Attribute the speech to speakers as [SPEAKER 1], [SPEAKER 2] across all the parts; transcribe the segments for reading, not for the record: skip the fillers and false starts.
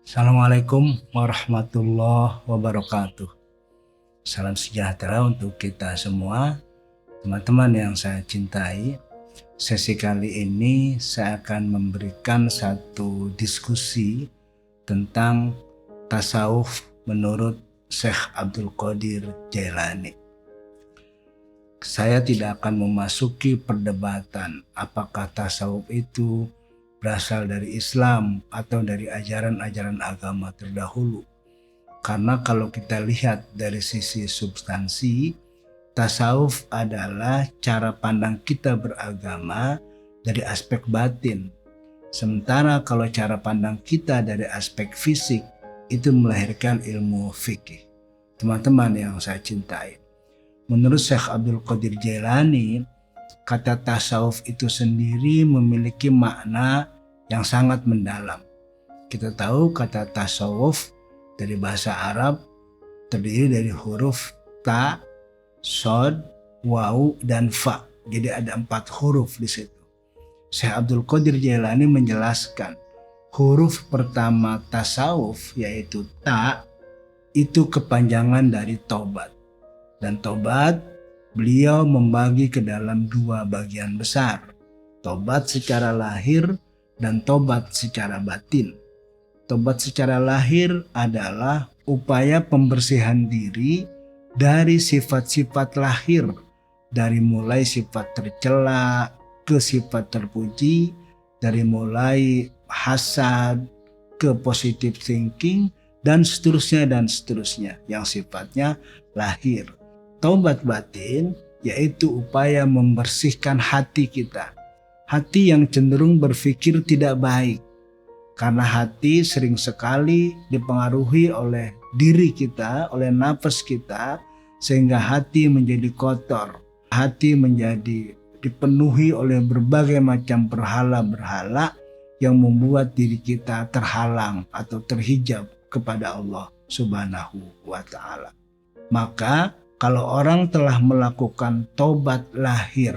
[SPEAKER 1] Assalamualaikum warahmatullahi wabarakatuh. Salam sejahtera untuk kita semua, teman-teman yang saya cintai. Sesi kali ini saya akan memberikan satu diskusi tentang tasawuf menurut Syekh Abdul Qadir Jailani. Saya tidak akan memasuki perdebatan apakah tasawuf itu berasal dari Islam atau dari ajaran-ajaran agama terdahulu. Karena kalau kita lihat dari sisi substansi, tasawuf adalah cara pandang kita beragama dari aspek batin. Sementara kalau cara pandang kita dari aspek fisik, itu melahirkan ilmu fikih. Teman-teman yang saya cintai, menurut Syekh Abdul Qadir Jailani, kata tasawuf itu sendiri memiliki makna yang sangat mendalam. Kita tahu kata tasawuf dari bahasa Arab terdiri dari huruf ta, sod, waw, dan fa. Jadi ada 4 huruf di situ. Syekh Abdul Qadir Jailani menjelaskan huruf pertama tasawuf yaitu ta itu kepanjangan dari tobat. Dan tobat beliau membagi ke dalam 2 bagian besar. Tobat secara lahir dan tobat secara batin. Tobat secara lahir adalah upaya pembersihan diri dari sifat-sifat lahir, dari mulai sifat tercela ke sifat terpuji, dari mulai hasad ke positive thinking, dan seterusnya yang sifatnya lahir. Tobat batin yaitu upaya membersihkan hati kita, hati yang cenderung berpikir tidak baik. Karena hati sering sekali dipengaruhi oleh diri kita, oleh nafas kita, sehingga hati menjadi kotor. Hati menjadi dipenuhi oleh berbagai macam berhala-berhala yang membuat diri kita terhalang atau terhijab kepada Allah Subhanahu wa Ta'ala. Maka kalau orang telah melakukan tobat lahir,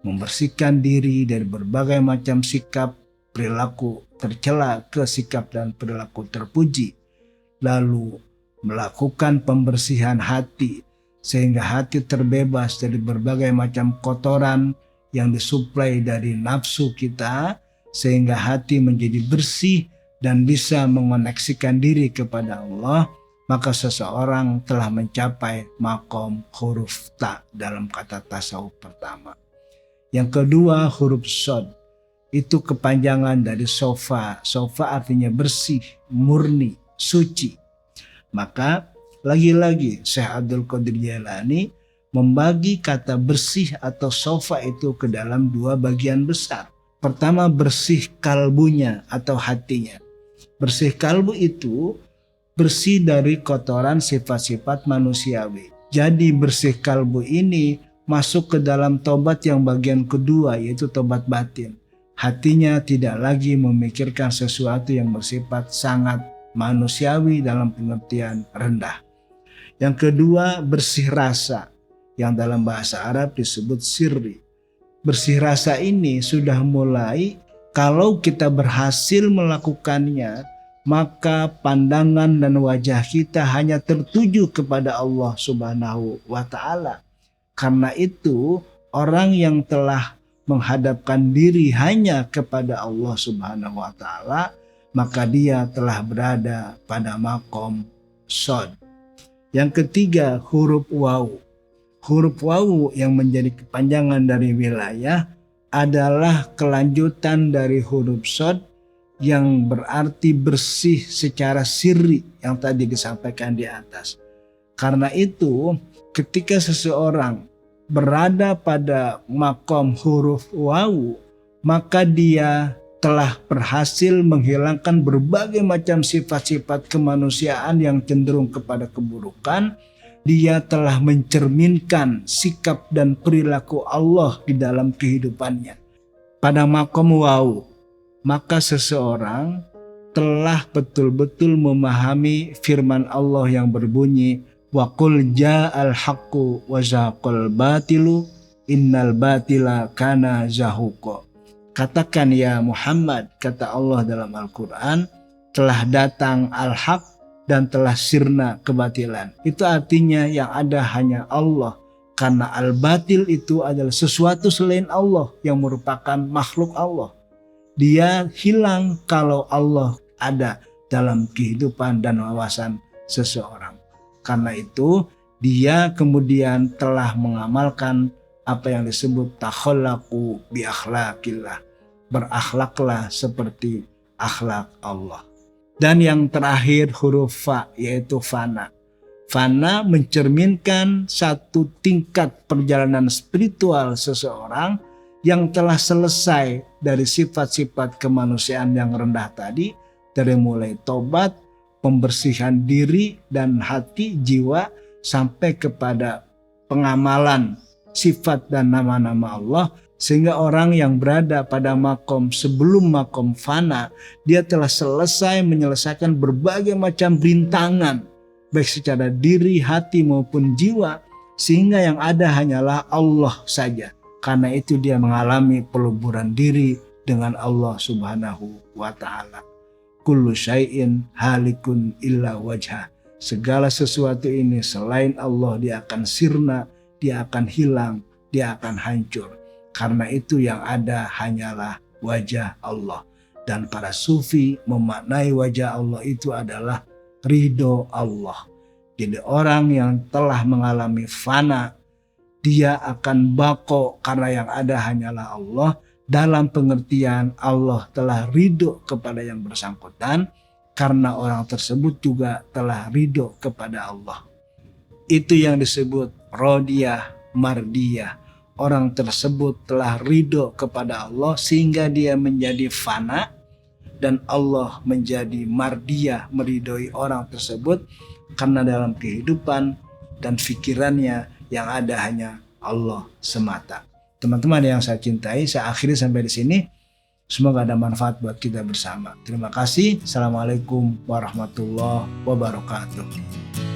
[SPEAKER 1] membersihkan diri dari berbagai macam sikap perilaku tercela ke sikap dan perilaku terpuji, lalu melakukan pembersihan hati sehingga hati terbebas dari berbagai macam kotoran yang disuplai dari nafsu kita, sehingga hati menjadi bersih dan bisa mengoneksikan diri kepada Allah, maka seseorang telah mencapai makom huruf ta dalam kata tasawuf pertama. Yang kedua huruf sod, itu kepanjangan dari sofa. Sofa artinya bersih, murni, suci. Maka lagi-lagi Syekh Abdul Qadir Jailani membagi kata bersih atau sofa itu ke dalam 2 bagian besar. Pertama bersih kalbunya atau hatinya. Bersih kalbu itu bersih dari kotoran sifat-sifat manusiawi. Jadi bersih kalbu ini masuk ke dalam tobat yang bagian kedua, yaitu tobat batin. Hatinya tidak lagi memikirkan sesuatu yang bersifat sangat manusiawi dalam pengertian rendah. Yang kedua bersih rasa, yang dalam bahasa Arab disebut sirri. Bersih rasa ini sudah mulai kalau kita berhasil melakukannya, maka pandangan dan wajah kita hanya tertuju kepada Allah Subhanahu wa Ta'ala. Karena itu orang yang telah menghadapkan diri hanya kepada Allah Subhanahu wa Ta'ala, maka dia telah berada pada makom sod. Yang ketiga huruf waw. Huruf waw yang menjadi kepanjangan dari wilayah adalah kelanjutan dari huruf sod yang berarti bersih secara sirri yang tadi disampaikan di atas. Karena itu ketika seseorang berada pada makom huruf waw, maka dia telah berhasil menghilangkan berbagai macam sifat-sifat kemanusiaan yang cenderung kepada keburukan. Dia telah mencerminkan sikap dan perilaku Allah di dalam kehidupannya. Pada makom waw, maka seseorang telah betul-betul memahami firman Allah yang berbunyi, wa qul ja'al haqqu wa zaqal batilu innal batila kana zahuqa. Katakan ya Muhammad, kata Allah dalam Al-Quran, telah datang al-haq dan telah sirna kebatilan. Itu artinya yang ada hanya Allah. Karena al-batil itu adalah sesuatu selain Allah yang merupakan makhluk Allah. Dia hilang kalau Allah ada dalam kehidupan dan wawasan seseorang. Karena itu dia kemudian telah mengamalkan apa yang disebut takhallaqu bi akhlaqillah. Berakhlaklah seperti akhlak Allah. Dan yang terakhir huruf fa, yaitu fana. Fana mencerminkan satu tingkat perjalanan spiritual seseorang yang telah selesai dari sifat-sifat kemanusiaan yang rendah tadi, dari mulai tobat, pembersihan diri dan hati, jiwa, sampai kepada pengamalan sifat dan nama-nama Allah. Sehingga orang yang berada pada makom sebelum makom fana, dia telah selesai menyelesaikan berbagai macam rintangan, baik secara diri, hati maupun jiwa, sehingga yang ada hanyalah Allah saja. Karena itu dia mengalami peluburan diri dengan Allah Subhanahu wa ta'ala. Kullu syai'in halikun illa wajhah. Segala sesuatu ini selain Allah dia akan sirna, dia akan hilang, dia akan hancur. Karena itu yang ada hanyalah wajah Allah. Dan para sufi memaknai wajah Allah itu adalah ridho Allah. Jadi orang yang telah mengalami fana, dia akan bako karena yang ada hanyalah Allah. Dalam pengertian Allah telah ridho kepada yang bersangkutan, karena orang tersebut juga telah ridho kepada Allah. Itu yang disebut rodiyah mardiyah. Orang tersebut telah ridho kepada Allah sehingga dia menjadi fana, dan Allah menjadi mardiyah, meridhoi orang tersebut karena dalam kehidupan dan pikirannya yang ada hanya Allah semata. Teman-teman yang saya cintai, saya akhiri sampai di sini. Semoga ada manfaat buat kita bersama. Terima kasih. Assalamualaikum warahmatullahi wabarakatuh.